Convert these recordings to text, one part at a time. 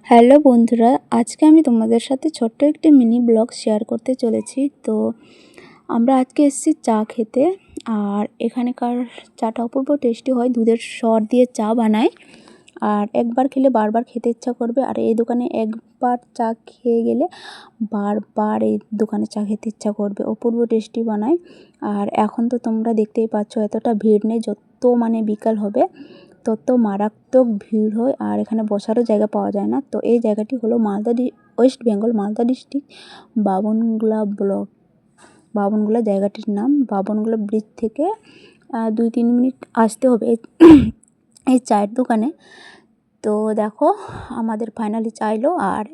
Hello বন্ধুরা, আজকে আমি তোমাদের সাথে ছোট্ট একটি মিনি ব্লগ শেয়ার করতে চলেছি। তো আমরা আজকে এসেছি চা খেতে। আর এখানকার চাটা অপূর্ব টেস্টি হয়, দুধের সর দিয়ে চা বানায়। আর একবার খেলে বারবার খেতে ইচ্ছা করবে। আর এই দোকানে একবার চা খেয়ে গেলে বারবার এই দোকানে চা খেতে ইচ্ছা করবে, অপূর্ব টেস্টি বানায়। আর এখন তো তোমরা দেখতেই পাচ্ছ এতটা ভিড় নেই, যত বিকাল হবে তত মারাত্মক ভিড় হয় আর এখানে বসারও জায়গা পাওয়া যায় না। তো এই জায়গাটি হলো West Bengal Malda district Babangola block. Babangola জায়গাটির নাম। বাবনগোলা ব্রিজ থেকে 2-3 মিনিট আসতে হবে এই চায়ের দোকানে। তো দেখো আমাদের ফাইনালি চা এলো। আর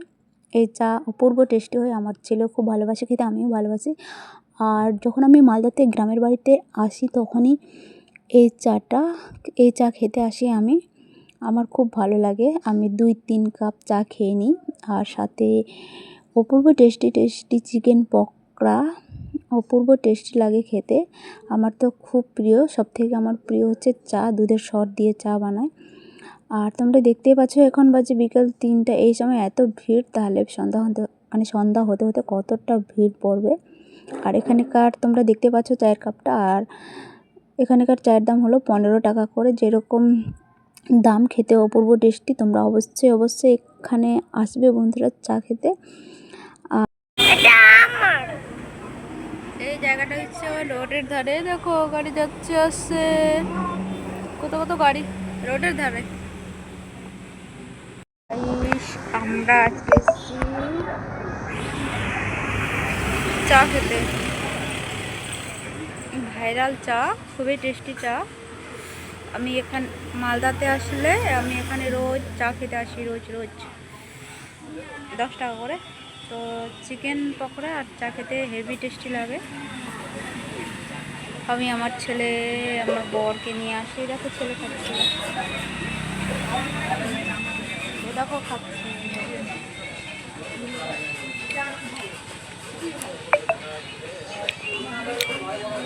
এই চা অপূর্ব টেস্টি হয়, আমার ছেলেও খুব ভালোবাসে খেতে, আমিও ভালোবাসি। আর যখন আমি মালদাতে গ্রামের বাড়িতে আসি তখনই এই চা খেতে আসি আমি। আমার খুব ভালো লাগে, আমি 2-3 কাপ চা খেয়ে নিই। আর সাথে অপূর্ব টেস্টি চিকেন পকোড়া, অপূর্ব টেস্টি লাগে খেতে। আমার তো খুব প্রিয়, সবথেকে আমার প্রিয় হচ্ছে চা, দুধের সর দিয়ে চা বানায়। আর তোমরা দেখতেই পাচ্ছ এখন বাজে বিকেল 3টা। এই সময় এত ভিড়, তাহলে সন্ধ্যা হতে হতে কতটা ভিড় পড়বে। আর এখানকার তোমরা দেখতে পাচ্ছ চায়ের কাপটা। আর এখানকার চায়ের দাম হলো 15 টাকা করে, যেরকম দাম খেতে অপূর্ব টেস্টি। তোমরা অবশ্যই এখানে আসবে বন্ধুরা চা খেতে। এই জায়গাটা হচ্ছে রোডের ধারে, দেখো গাড়ি যাচ্ছে আসছে, কত গাড়ি রোডের ধারে। আমরা আজকে এসেছি চা খেতে, ভাইরাল চা, খুবই টেস্টি চা। আমি মালদাতে আসলে আমি এখানে রোজ চা খেতে আসি, রোজ 10 টাকা করে। তো চিকেন পকোড়া আর চা খেতে হেভি টেস্টি লাগে। আমি আমার ছেলে আমার বরকে নিয়ে আসি। দেখো ছেলে খাচ্ছে, দেখো খাচ্ছে।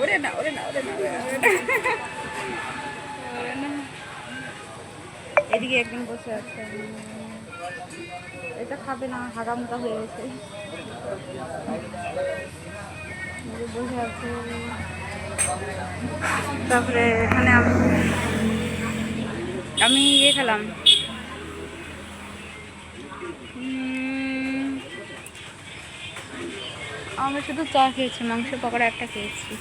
ওরে না এদিকে একদিন বসে আছে, এটা খাবে না, হাগামুটা হয়ে গেছে, বসে আছে। তারপরে এখানে আমি খেলাম, আমি শুধু চা খেয়েছি, মাংস পকোড়া একটা খেয়েছি।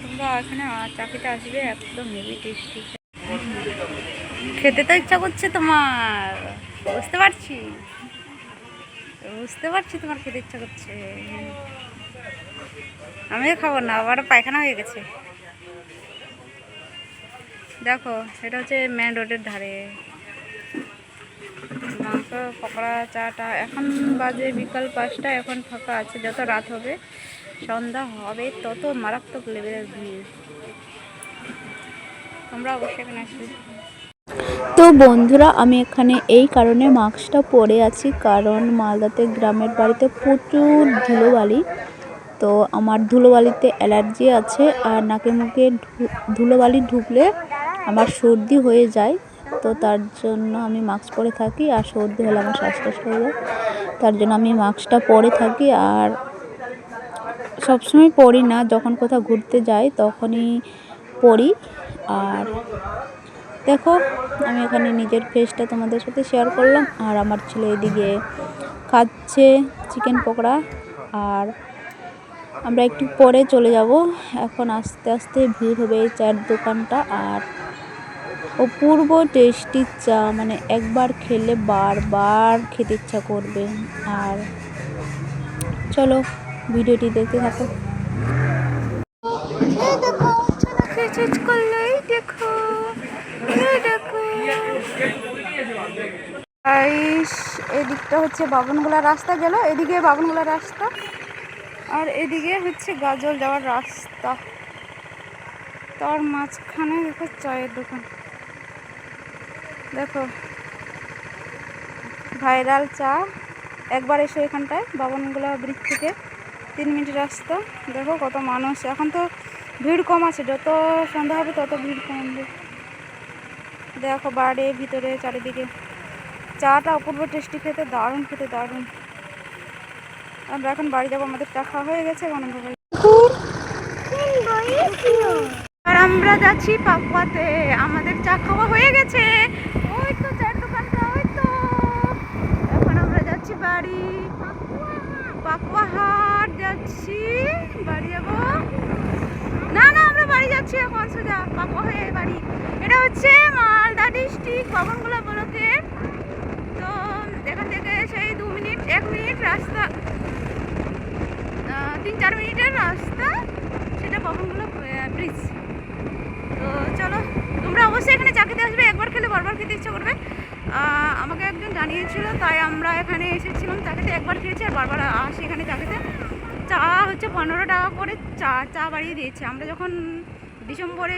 তোমরা এখানে চা খেতে আসবে, একদম হেভি টেস্টি। খেতে তো ইচ্ছা করছে তোমার, বুঝতে পারছি তোমার খেতে ইচ্ছা করছে। আমিও খাবো না, আবার পায়খানা হয়ে গেছে। দেখো এটা হচ্ছে মেন রোডের ধারে মাংস পকোড়া চাটা। এখন বাজে বিকাল 5টা, এখন ফাঁকা আছে। যত রাত হবে, সন্ধ্যা হবে, তত মারাত্মক লেভেলের ভিড়। তোমরা অবশ্যই এখানে আসবে। তো বন্ধুরা, আমি এখানে এই কারণে মাস্কটা পরে আছি, কারণ মালদাতে গ্রামের বাড়িতে প্রচুর ধুলোবালি। তো আমার ধুলোবালিতে অ্যালার্জি আছে, আর নাকে মুখে ধুলোবালি ঢুকলে আমার সর্দি হয়ে যায়। তো তার জন্য আমি মাস্ক পরে থাকি, আর সর্দি হলে আমার শ্বাসকষ্ট হয়ে যায়, তার জন্য আমি মাস্কটা পরে থাকি। আর সবসময় পরি না, যখন কোথাও ঘুরতে যাই তখনই পরি। আর দেখো আমি এখানে নিজের ফেসটা তোমাদের সাথে শেয়ার করলাম। আর আমার ছেলে এদিকে খাচ্ছে চিকেন পকোড়া। আর আমরা একটু পরে চলে যাব, এখন আস্তে আস্তে ভিড় হবে এই চায়ের দোকানটা। আর অপূর্ব টেস্টি চা, মানে একবার খেলে বারবার খেতে ইচ্ছা করবে। আর চলো ভিডিওটি দেখতে থাকো। এদিকটা হচ্ছে বাবনগোলা রাস্তা গেল, এদিকে বাবনগোলা রাস্তা, আর এদিকে হচ্ছে গাজল যাওয়ার রাস্তা। তার মাঝখানে দেখো চায়ের দোকান, দেখো ভাইরাল চা। একবার এসো এখানটায়, বাবনগোলা ব্রিজ থেকে 3 মিনিট রাস্তা। দেখো কত মানুষ, এখন তো ভিড় কম আছে, যত সন্ধ্যা হবে তত ভিড় কমবে। দেখো বাড়ি ভিতরে চারিদিকে চাটা অপূর্ব টেস্টি, খেতে দারুণ, খেতে দারুণ। আমরা এখন বাড়ি যাবো, আমাদের চা খাওয়া হয়ে গেছে। আর আমরা যাচ্ছি পাকুয়াতে, আমাদের চা খাওয়া হয়ে গেছে। ওই তো চায়ের দোকানটা, ওই তো। এখন আমরা যাচ্ছি বাড়ি, পাকুয়া হাট যাচ্ছি, বাড়ি যাবো। না না, আমরা বাড়ি যাচ্ছি এখন সোজা পাকুয়া হয়ে বাড়ি। এটা হচ্ছে মালদা ডিস্ট্রিক্ট বাবনগোলা ব্লকের। তো এখান থেকে সেই 2 মিনিট 1 মিনিট রাস্তা, 3-4 মিনিটের রাস্তা, সেটা বাবনগোলা ব্রিজ। তো চলো, তোমরা অবশ্যই এখানে চা খেতে আসবে, একবার খেলে বারবার খেতে ইচ্ছা করবে। আমাকে একজন জানিয়েছিল, তাই আমরা এখানে এসেছিলাম চা খেতে। একবার খেয়েছি আর বারবার আসি এখানে চা খেতে। চা হচ্ছে 15 টাকা করে চা বাড়িয়ে দিয়েছে। আমরা যখন ডিসেম্বরে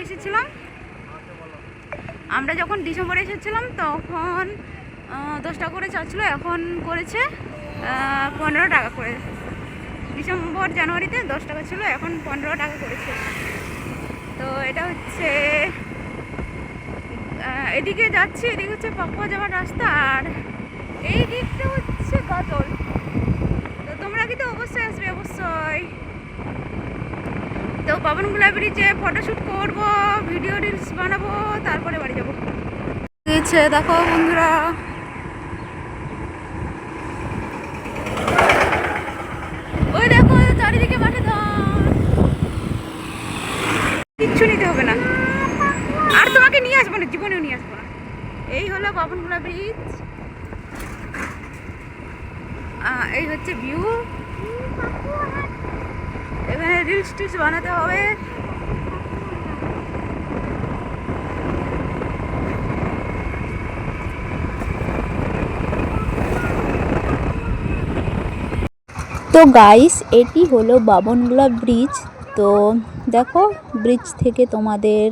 এসেছিলাম তখন 10 টাকা করে চা ছিল, এখন করেছে 15 টাকা করে। ডিসেম্বর জানুয়ারিতে 10 টাকা ছিল, এখন 15 টাকা করেছে। তো এটা হচ্ছে এদিকে যাচ্ছি, এদিকে হচ্ছে পাকুয়া যাওয়ার রাস্তা, আর এই দিকটা হচ্ছে গাজল। তো তোমরা কিন্তু অবশ্যই আসবে, অবশ্যই। তো বাবনগোলা ব্রিজে ফটোশ্যুট করবো, ভিডিও রিলস বানাবো, তারপরে বাড়ি যাবো। দেখো বন্ধুরা, ওই দেখো চারিদিকে মাঠে ধান, কিচ্ছু নিতে হবে না। আর তোমাকে নিয়ে আসবো না, জীবনেও নিয়ে আসবো না। এই হলো বাবনগোলা ব্রিজ, এই হচ্ছে ভিউ। এখানে রিলস টিলস বানাতে হবে। তো গাইস, এটি হলো বাবনগোলা ব্রিজ। তো দেখো, ব্রিজ থেকে তোমাদের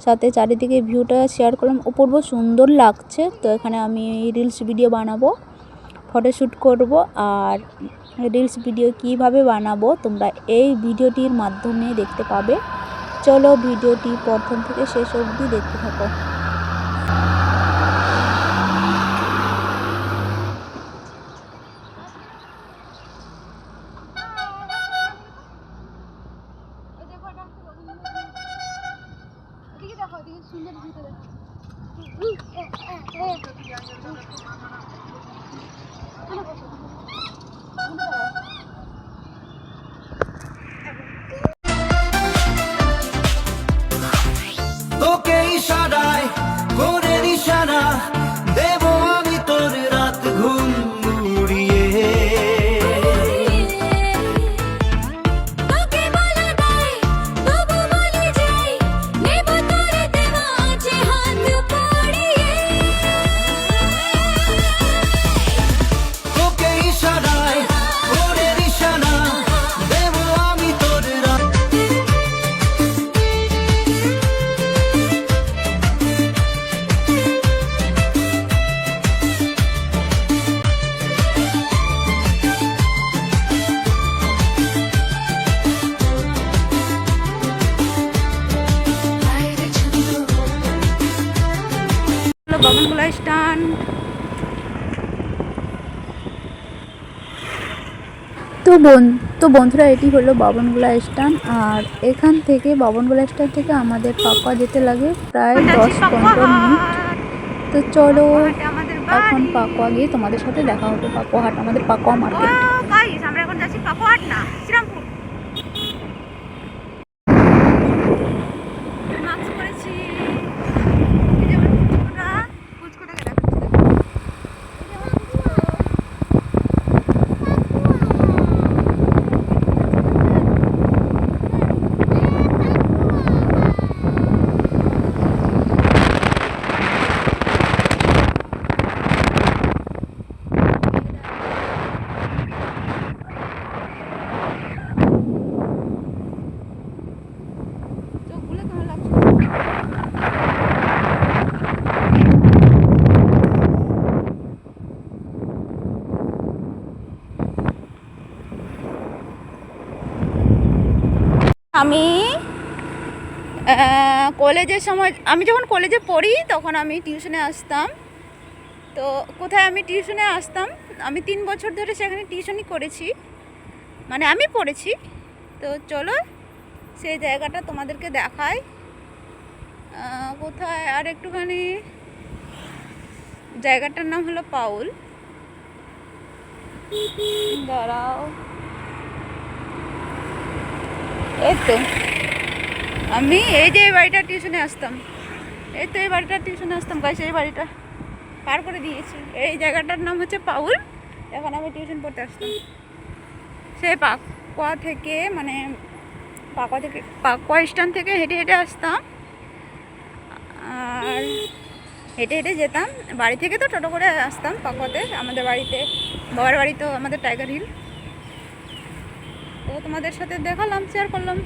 সাথে চারিদিকে ভিউটা শেয়ার করলাম, অপূর্ব সুন্দর লাগছে। তো এখানে আমি রিলস ভিডিও বানাবো, ফটোশ্যুট করব। আর রিলস ভিডিও কিভাবে বানাবো তোমরা এই ভিডিওটির মাধ্যমে দেখতে পাবে। চলো ভিডিওটি প্রথম থেকে শেষ অবধি দেখতে থাকো। তোকে ইশারায় করে নিশানা দেব আমি তোর রাত ঘুম উড়িয়ে। তোকে ইশারায় করে নিশানা দেব আমি তোর রাত। বাবনগোলা স্ট্যান্ড। তো বন্ধুরা, এটি হলো বাবনগোলা স্ট্যান্ড। আর এখান থেকে বাবনগোলা স্ট্যান্ড থেকে আমাদের পাকুয়া যেতে লাগে প্রায় 10-15 মিনিট। তো চলো এখন পাকুয়া গিয়ে তোমাদের সাথে দেখা হবে। পাকুয়া হাট, আমাদের পাকুয়া মার্কেট। গাইস, আমরা এখন যাচ্ছি পাকুয়া হাট, না শ্রীরামপুর। মাস্ক পরেছি, এই যে আমরা কুচকুটাকে দেখাচ্ছি। চোখগুলো কেমন লাগছে? আমি কলেজের সময় আমি যখন কলেজে পড়ি তখন আমি টিউশনে আসতাম। তো কোথায় আমি টিউশনে আসতাম, আমি 3 বছর ধরে সেখানে টিউশনই করেছি, মানে আমি পড়েছি। তো চলো সেই জায়গাটা তোমাদেরকে দেখাই। কোথায় আর একটুখানি, জায়গাটার নাম হলো পাউল। দাঁড়াও, এই তো আমি এই যে এই বাড়িটা টিউশনে আসতাম, এই তো এই বাড়িটা টিউশনে আসতাম গাইস, এই বাড়িটা পার করে দিয়েছি। এই জায়গাটার নাম হচ্ছে পাউল, এখন আমি টিউশন পড়তে আসতাম। সেই পাকুয়া থেকে, মানে পাকুয়া স্ট্যান্ড থেকে হেঁটে হেঁটে আসতাম, আর হেঁটে হেঁটে যেতাম। বাড়ি থেকে তো টোটো করে আসতাম পাকুয়াতে, আমাদের বাড়িতে, বাবার বাড়ি তো আমাদের টাইগার হিল। তো তোমাদের সাথে দেখালাম, শেয়ার করলাম।